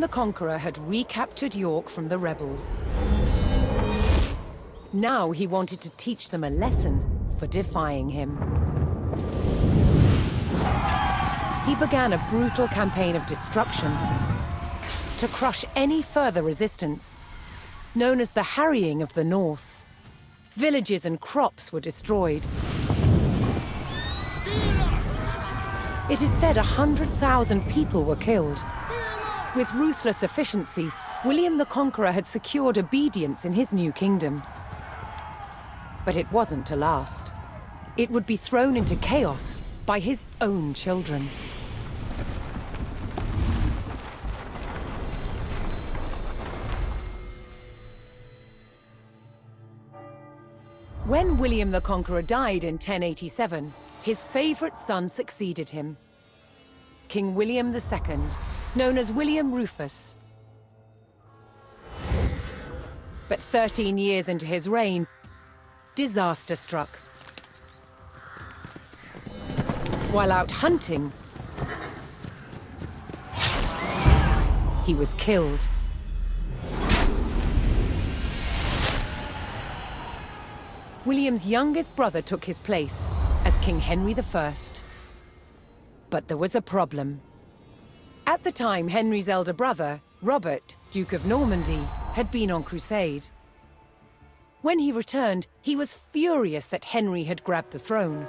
the Conqueror had recaptured York from the rebels. Now he wanted to teach them a lesson for defying him. He began a brutal campaign of destruction to crush any further resistance, known as the Harrying of the North. Villages and crops were destroyed. It is said 100,000 people were killed. With ruthless efficiency, William the Conqueror had secured obedience in his new kingdom. But it wasn't to last. It would be thrown into chaos by his own children. When William the Conqueror died in 1087, his favorite son succeeded him. King William II, known as William Rufus. But 13 years into his reign, disaster struck. While out hunting, he was killed. William's youngest brother took his place as King Henry I. But there was a problem. At the time, Henry's elder brother, Robert, Duke of Normandy, had been on crusade. When he returned, he was furious that Henry had grabbed the throne.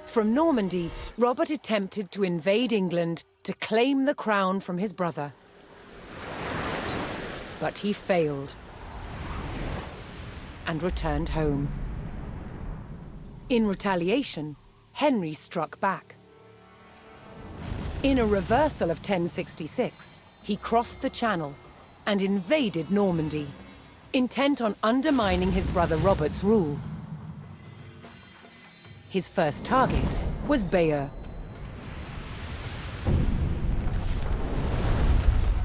From Normandy, Robert attempted to invade England to claim the crown from his brother. But he failed and returned home. In retaliation, Henry struck back. In a reversal of 1066, he crossed the Channel and invaded Normandy, intent on undermining his brother Robert's rule. His first target was Bayeux.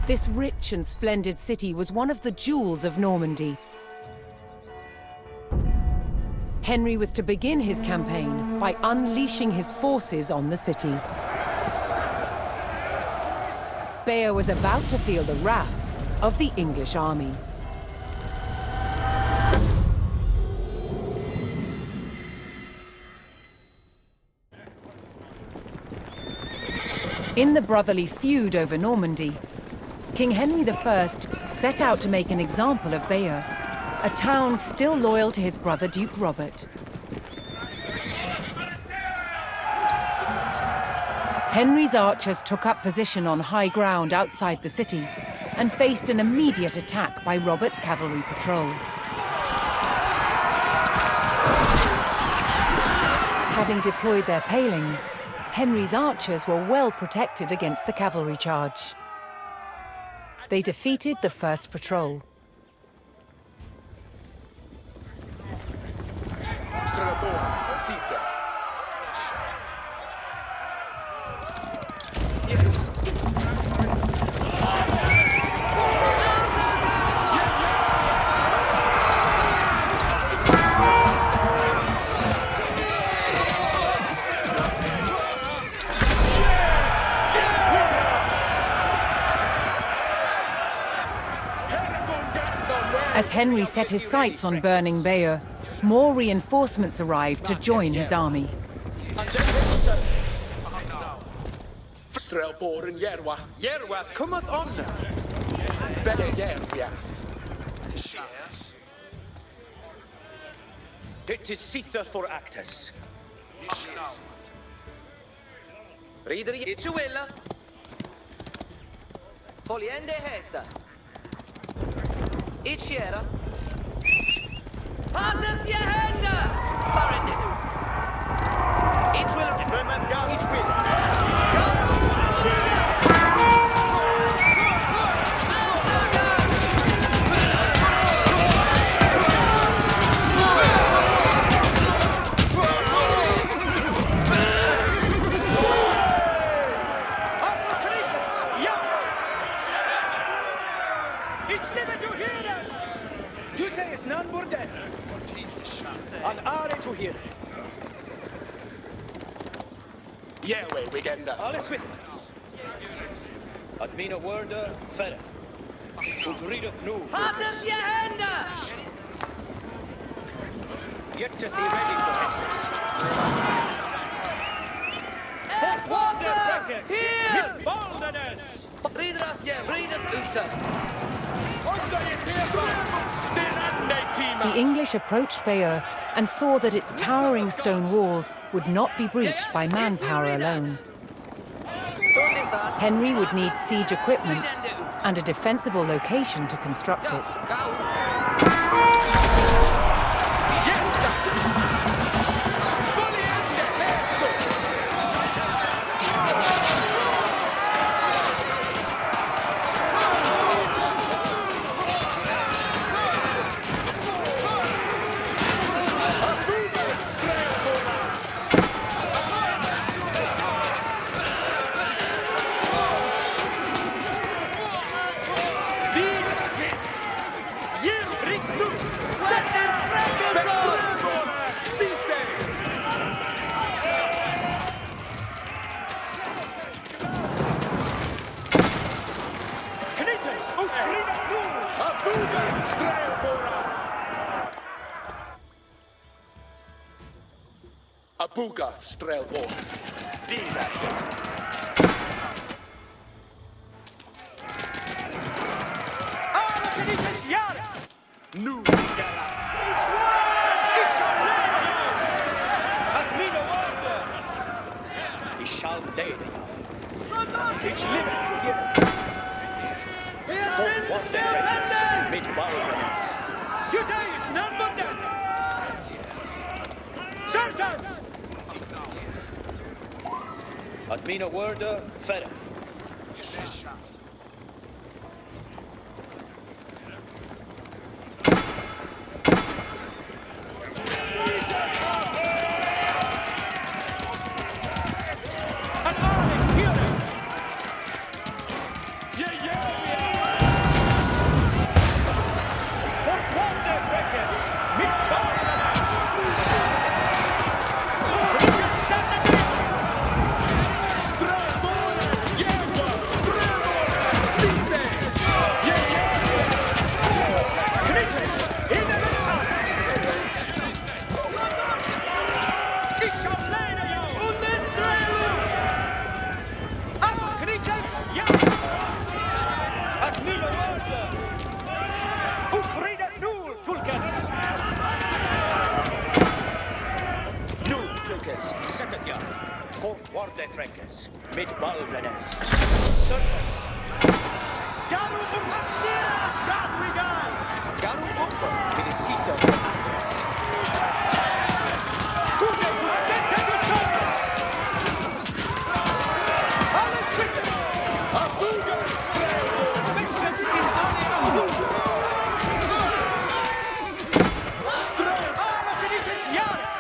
This rich and splendid city was one of the jewels of Normandy. Henry was to begin his campaign by unleashing his forces on the city. Bayeux was about to feel the wrath of the English army. In the brotherly feud over Normandy, King Henry I set out to make an example of Bayeux, a town still loyal to his brother Duke Robert. Henry's archers took up position on high ground outside the city and faced an immediate attack by Robert's cavalry patrol. Having deployed their palings, Henry's archers were well protected against the cavalry charge. They defeated the first patrol. As Henry set his sights on burning Bayeux, more reinforcements arrived to join his army. It is Sitha for Actus. Rider Itchuella. Foliende Hesa. Itchiera. Artus Yehenda! Barendenu. Itchwiller. Remember, legenda. Alles with us. Admina Worda Ferret. Und readeth nu. Hattet je hände! Get to be ready for business. Water! Here! Mit boldness! Ridras je, ridet ute! The English approached Bayeux and saw that its towering stone walls would not be breached by manpower alone. Henry would need siege equipment and a defensible location to construct it. Abuga strelbor. Dina. Nu galas. He shall lay its limit here. For what the mid bargains. Today is none but dead. Certas! Admina Worda Ferret. Mit Balbenes. Certas. Garu Upastira! Gadrigan! Garu Uppa, Medicita Actus. Sude, Abuga! Vengeance in Anima! Strel! Ala Finitis Yara!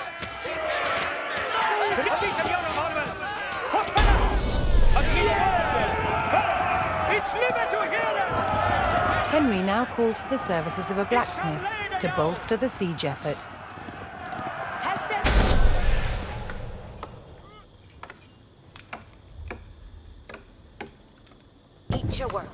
Finitis Yara Marvels! Henry now called for the services of a blacksmith to bolster the siege effort. Eat your worker.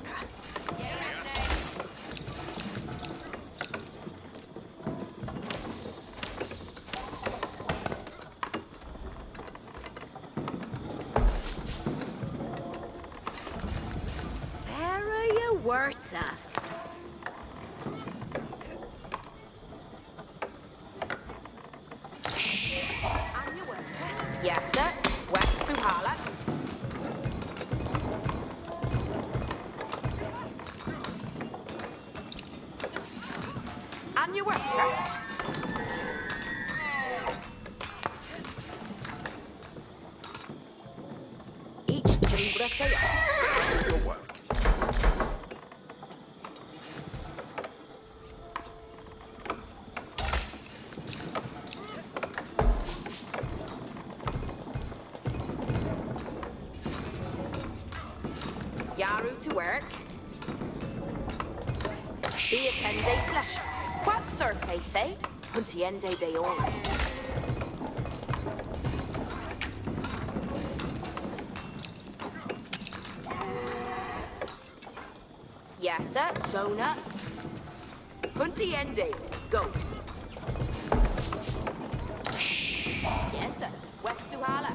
Warta. Yes, sir. West Buhala. And your worker. Each timbre chaos. Your work. Yaru to work. Be attende flesh. What third fe? Puntiende de ora. Yes, sir. Zona. Puntiende. Go. Yes, sir. West Duhala.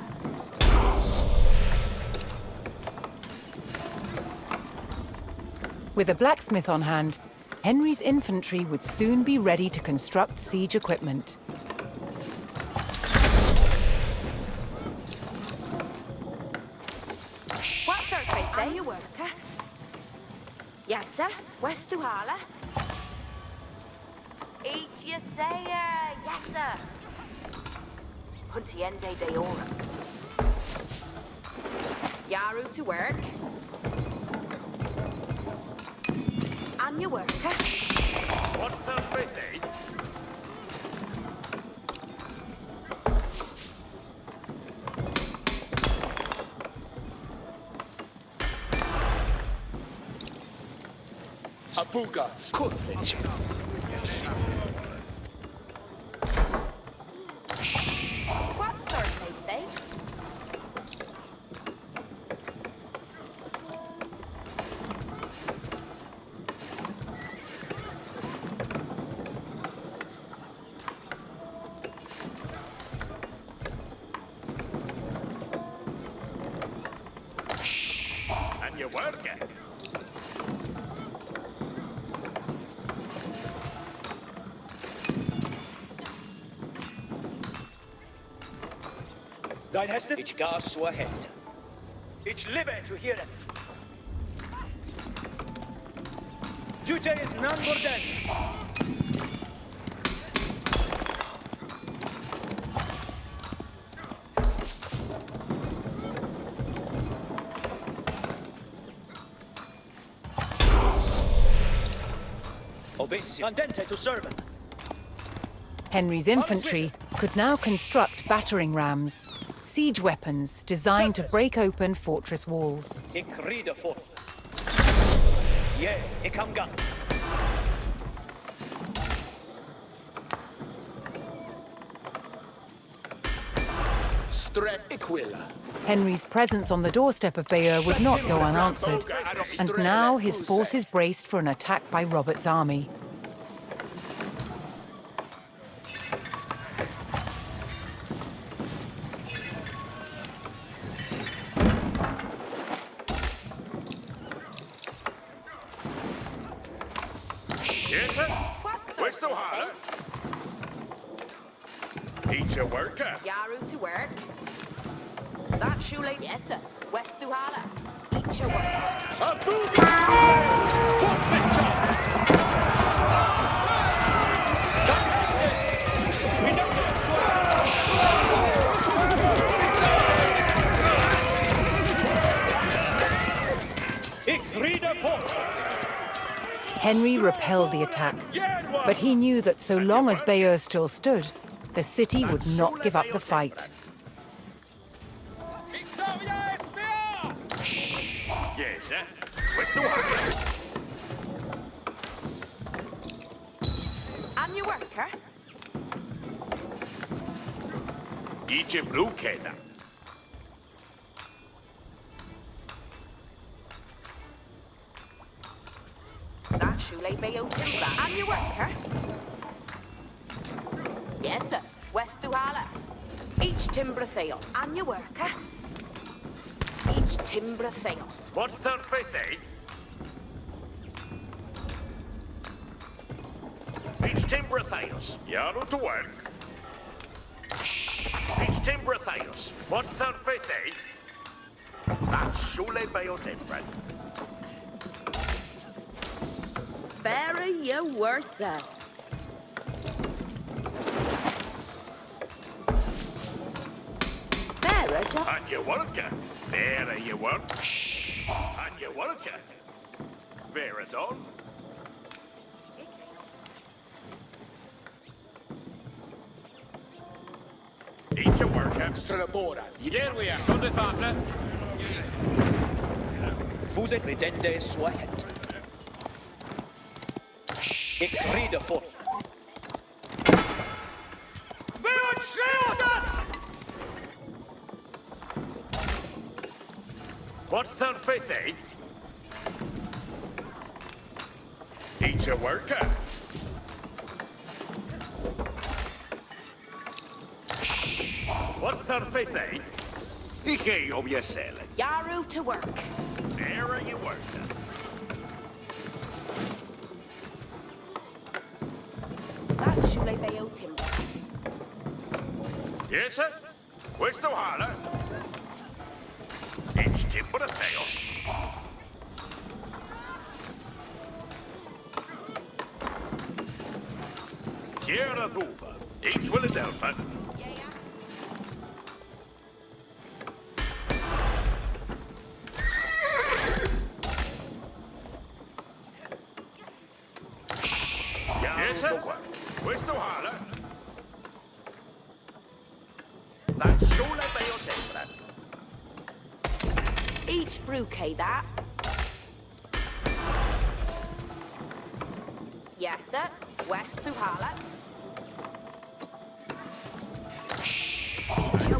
With a blacksmith on hand, Henry's infantry would soon be ready to construct siege equipment. What surface say you work, huh? Yes, sir. West Duhala. Each you say, yes, sir. Puntiende de ora. Yaru to work. On your work, huh? What's the busy? Abuga, Skutliches. What surface say? And you're working. Dein Hester? Ich gas so ahead. Ich liebe to hear it. Duty is none more than. Obessi. Andente to servant. Henry's infantry could now construct battering rams, siege weapons designed to break open fortress walls. Ik rider forth. Yeah, ik am gun. Strek Equilla. Henry's presence on the doorstep of Bayeux would not go unanswered, and now his forces braced for an attack by Robert's army. Yes, sir. Where's the holler? Each a worker. Yaru to work. That shoelace. Yes, sir. West Duhala. Each your work. Abuga! Ik rider forth. Henry repelled the attack, but he knew that so long as Bayeux still stood, the city would not give up the fight. Yes, sir. Where's the holler? On your worker. Each a brukeda. That shoelace Bayo timber. On your worker. Yes, sir. West Duhala. Each timber theos. On your worker. Each timber theos. What's the busy? Each timber theos. Yaru to work. Each timber theos. What's the busy? That's Shule Bayo timber. Better your words out. Better, Jack. And you worker. There you work. And you worker. Very done. Each a worker. Strabora. Here we are. Cos'è fatta? Fuse pretende so ahead. Ik rider forth. What's the busy? Each a worker. What's our faith, eh? Ikke om je selv. Yaru to work. There you worker. That's Shule Bayo timber. Yes, sir. Where's the holler? Each timber a fail. Kiera Ruba. Each will it help, huh? Yes, sir. Where's the holler? That's Shula Bayo timber. Each brewkay that. Yes, sir. West to Hala.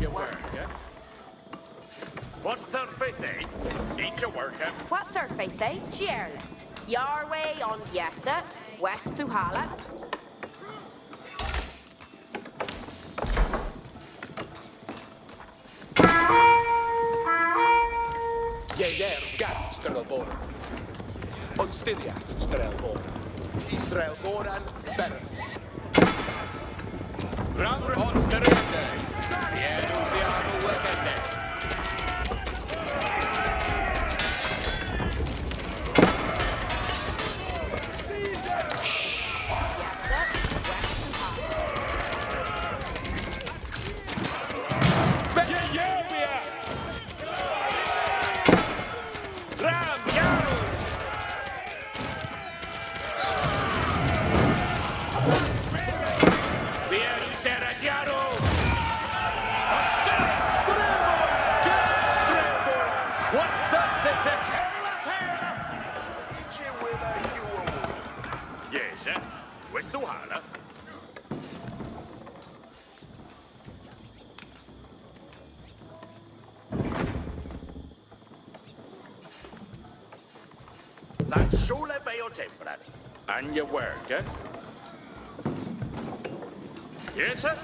Your worker. What's their faith, eh? Each a worker. What's their faith, eh? Cheerless. Your way on yes, sir. West to Hala. Gat Strelbor. Onstilia Strelbor. Strelboran Bereth. Ramre on Sterende. Jedusiano Wekende. Yes, sir. West to Hala. Ram Yaru. Bien Seras Yaru. What the Yes, sir. Where's the Hala? That's Shule Bayo Temperat. And your work, eh? Yes, sir.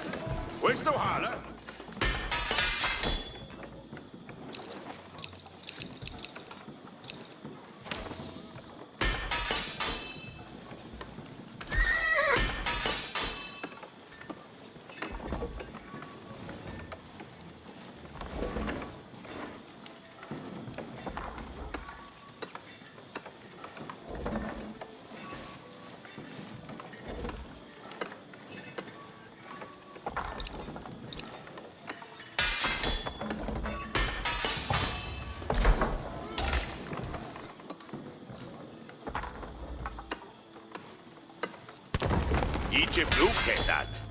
Where's the Hala? Egypt look at that.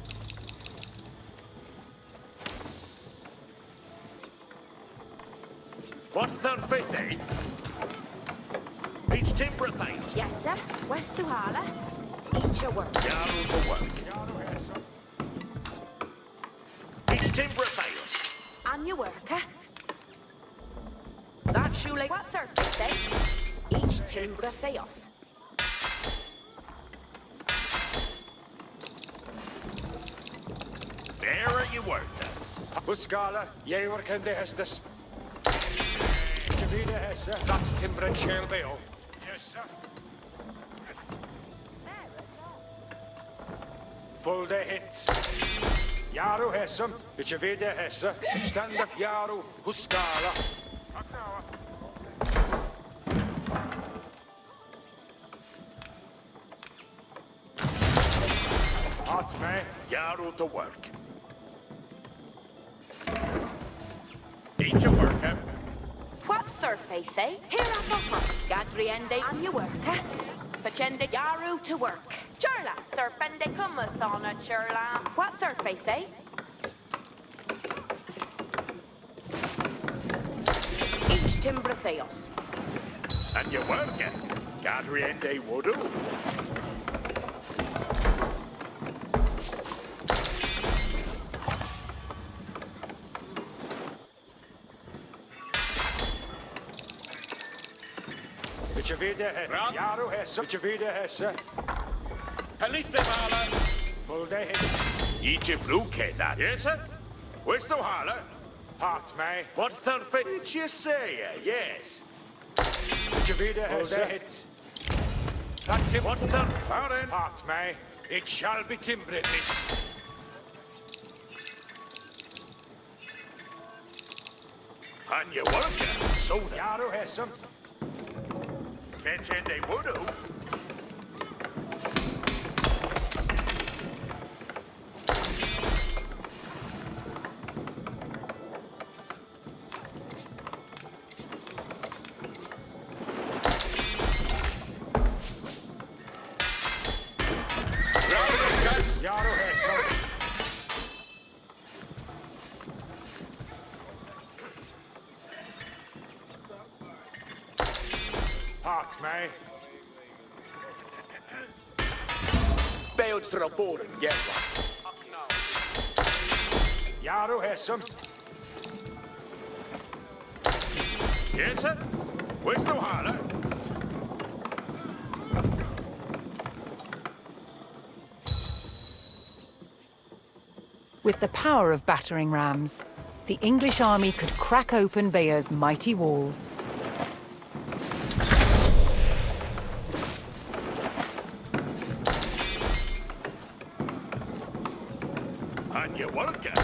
What's their faith, eh? Each timber thing. Yes, sir. West to Hala. Each a work. Yaru to work. Each timber thing. On your work, eh? That Shule. What third say? Each timber theos. There you work. Buscala, Yewer can de Hestus. Davida Hessa, that's Timber and Shale Bayo. Yes, sir. Full de hits. Yaru Hessum, the Javida Hessa, stand of Yaru, Huscala. Hot man. Yaru to work. Each a worker. What's their faith, eh? Here on the front. Gadriende on your work, eh? Pachende Yaru to work. Churlas, their pende cometh on a churlas. What's their faith, eh? Each timber theos. And you work it. Gadriende Wudu. Bitte wieder Hesse. Jaru Hesse. Bitte wieder Hesse. Heliste Hala. Full day hits. Idzie bruke da. Yes, sir? Where's the Hala? Hart mij. What the fit did you say? Yes. Bitte wieder Hesse. Hits. What the foreign? Hart mij. It shall be timbered, this. And you work it. So that. Jaru Hesse. Catch they would do. Jaru Hesse. Hart mij. Beeldstra boren, jävla. Jaru Hesse. Yes, sir? Where's the Hala? With the power of battering rams, the English army could crack open Bayeu's mighty walls. And you work it.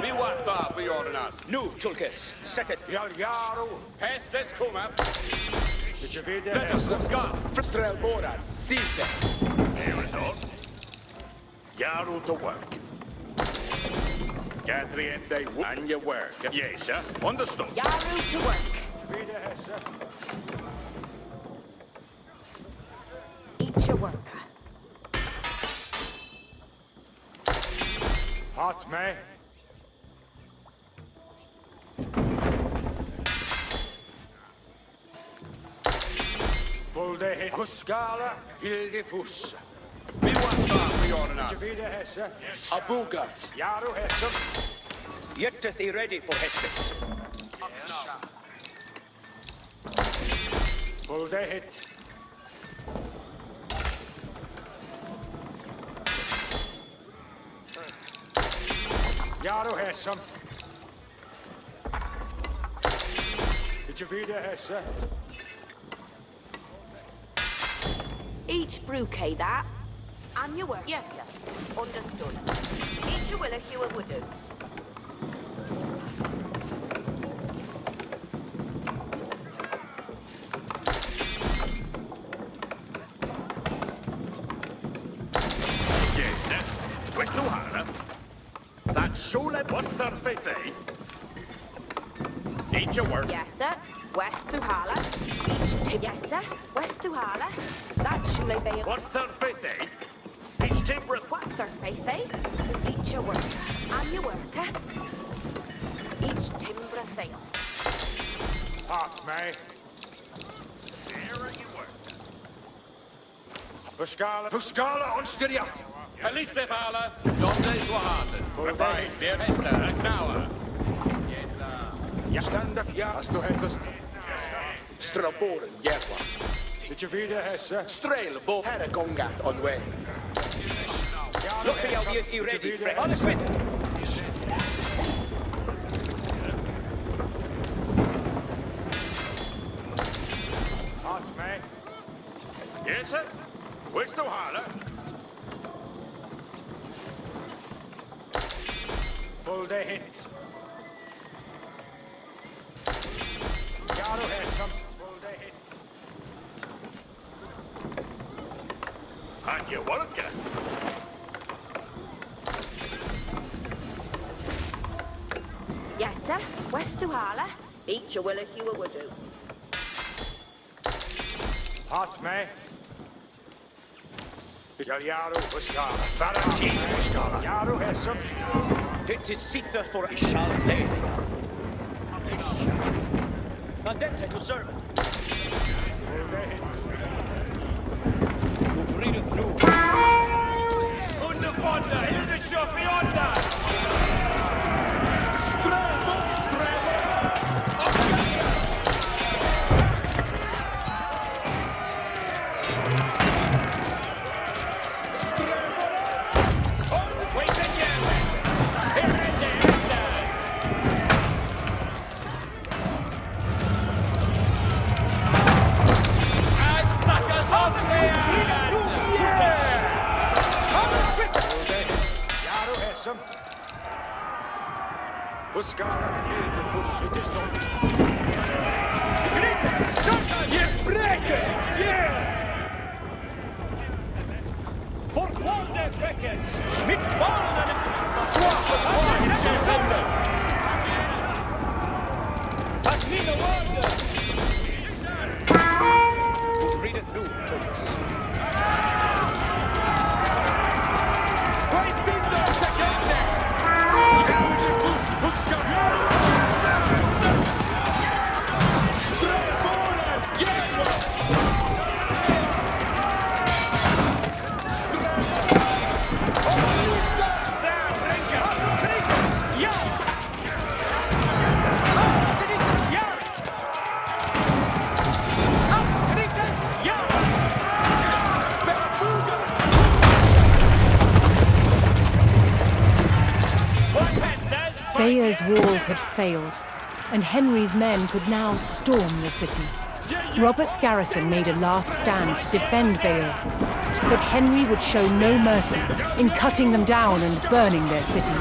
Vi wartar på jorden. Nu, Tulkes, sätt ett. Jaru. Pass this kuma. Bitte wieder Let us Hesse. go. Strelboran, silte. There it is. Yaru to work. Catherine, they and your work. Yes, sir. Understood. Yaru to work. Wieder Hesse. Eat your worker. Hart mij. Full day hit. Huskala. Hilde Fuss. Vi wartar på jorden. Bitte wieder Hesse. Abugats. Jaru Hesse. Get thee ready for Hestes. Full day hit. Jaru Hesse. Bitte wieder Hesse. Each brewkay that. And your work. Yes, sir. Understood. Each your will if you would do. Yes, sir. Where's the Hala? That's surely what the faith, eh? Need your work. Yes, sir. West through Hala. Each to yes, sir. West through Hala. That should be What the faith, eh? Each timber. what their faith, eh? Each your worker. And your worker. Each timber fails. Hart mij. There you work. Huskala. Huskala on Styria. Heliste Hala. Donde is Wahaten. Provide. Wer Hester, Knauer. Stand of ja. Als du hättest. Straboren, jävla. Bitte wieder Hesse. Strelbo, herre gongat on way. Look at how you ready, friend. On the switch. Hart mij. Yes, sir? Where's the Hala? Full day hit. Jaru Hesse. Full day hit. And you work it. Yes, sir. West through Hala. Each your will if you would do. Hart mij. Yaru Huskala, Farati Huskala, Yaru Hessum. It is Sitha for a shall lay. Adente to servant. Ut readeth new. Underfonda, Hildeshoff, Onda! Huskala, Hildefors, it is not. For quod freckes, mit barnen swap, at mina word. Ut readeth new, Thomas. Bayeu's walls had failed, and Henry's men could now storm the city. Robert's garrison made a last stand to defend Bayeux, but Henry would show no mercy in cutting them down and burning their city.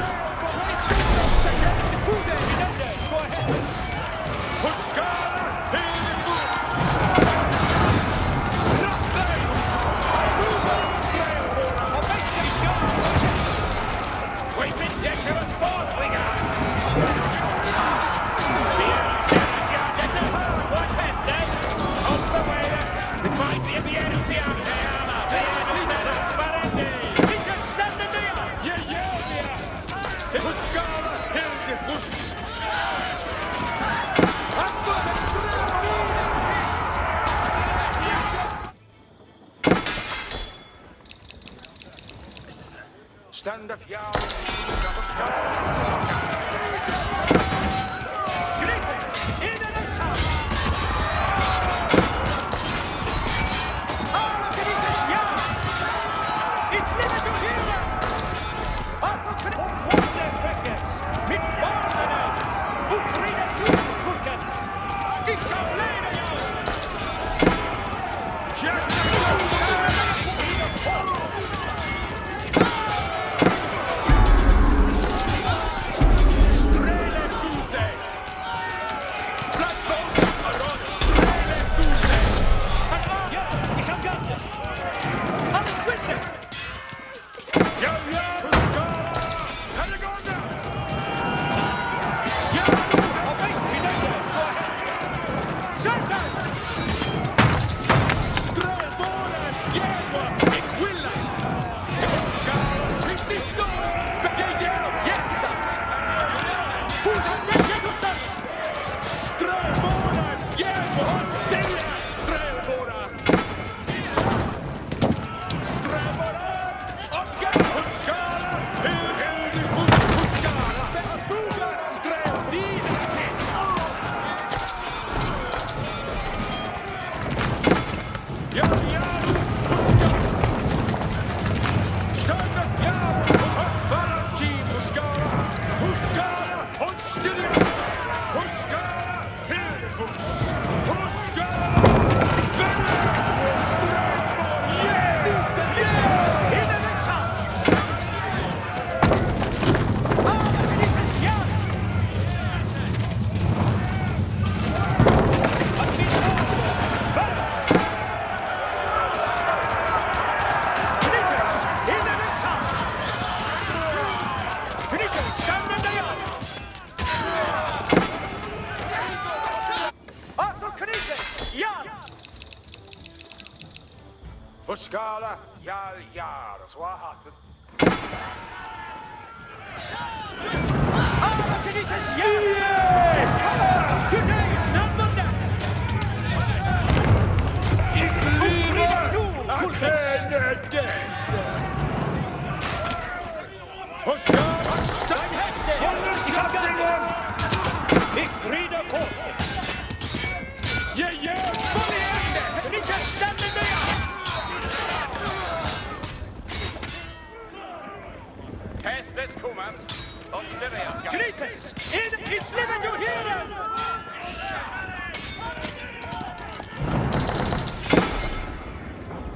Stand of Yaru, Huskala. Fuskala, jal, jar, swahatten. Ich rider fort! Hästes kommen och stereo. Krites! Ich live du hier!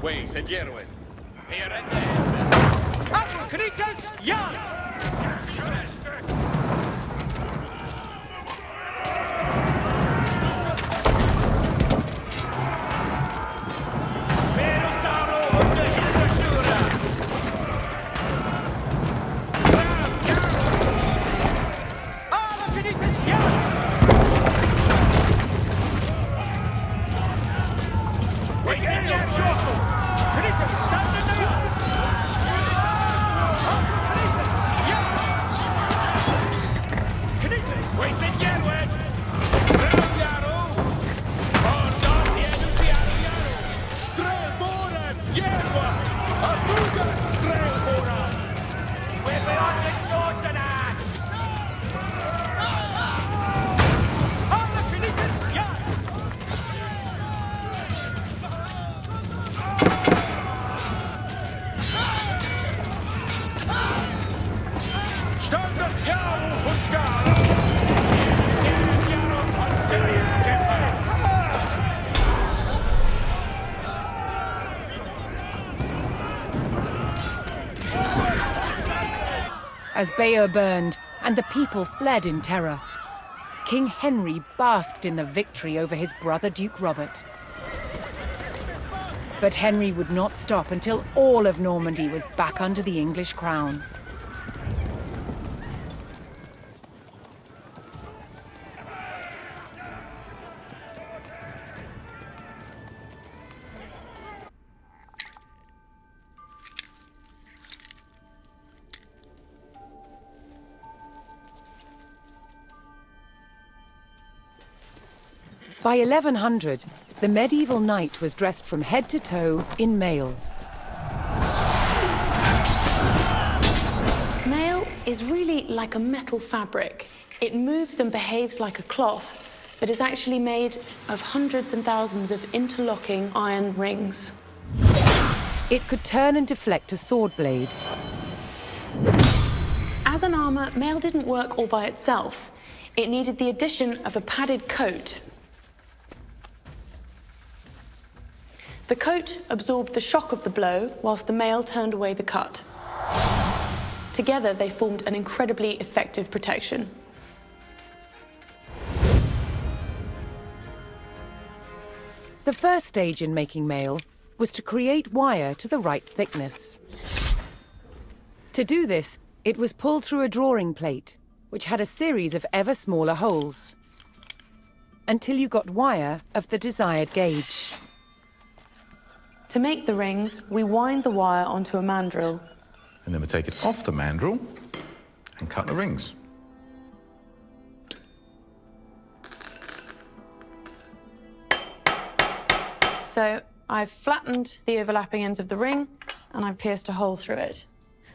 Way, sedieruen. Perenne. Krites, ja! As Bayeux burned and the people fled in terror, King Henry basked in the victory over his brother Duke Robert. But Henry would not stop until all of Normandy was back under the English crown. By 1100, the medieval knight was dressed from head to toe in mail. Mail is really like a metal fabric. It moves and behaves like a cloth, but is actually made of hundreds and thousands of interlocking iron rings. It could turn and deflect a sword blade. As an armor, mail didn't work all by itself. It needed the addition of a padded coat. The coat absorbed the shock of the blow, whilst the mail turned away the cut. Together, they formed an incredibly effective protection. The first stage in making mail was to create wire to the right thickness. To do this, it was pulled through a drawing plate, which had a series of ever smaller holes, until you got wire of the desired gauge. To make the rings, we wind the wire onto a mandrel. And then we take it off the mandrel and cut the rings. So I've flattened the overlapping ends of the ring and I've pierced a hole through it.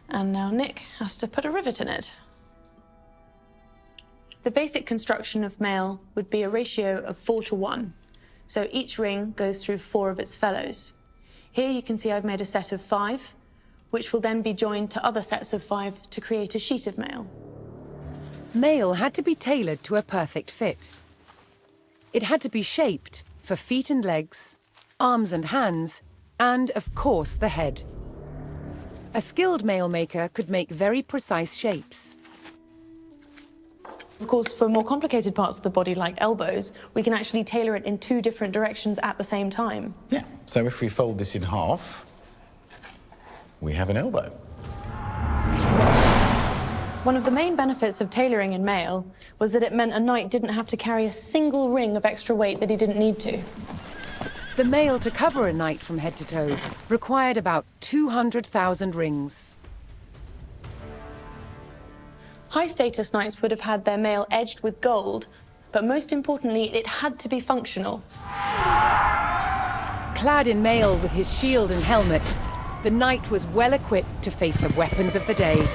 And now Nick has to put a rivet in it. The basic construction of mail would be a ratio of 4:1. So each ring goes through 4 of its fellows. Here you can see I've made a set of 5, which will then be joined to other sets of 5 to create a sheet of mail. Mail had to be tailored to a perfect fit. It had to be shaped for feet and legs, arms and hands, and, of course, the head. A skilled mail maker could make very precise shapes. Of course, for more complicated parts of the body, like elbows, we can actually tailor it in 2 different directions at the same time. Yeah. So if we fold this in half, we have an elbow. One of the main benefits of tailoring in mail was that it meant a knight didn't have to carry a single ring of extra weight that he didn't need to. The mail to cover a knight from head to toe required about 200,000 rings. High-status knights would have had their mail edged with gold, but most importantly, it had to be functional. Clad in mail with his shield and helmet, the knight was well equipped to face the weapons of the day.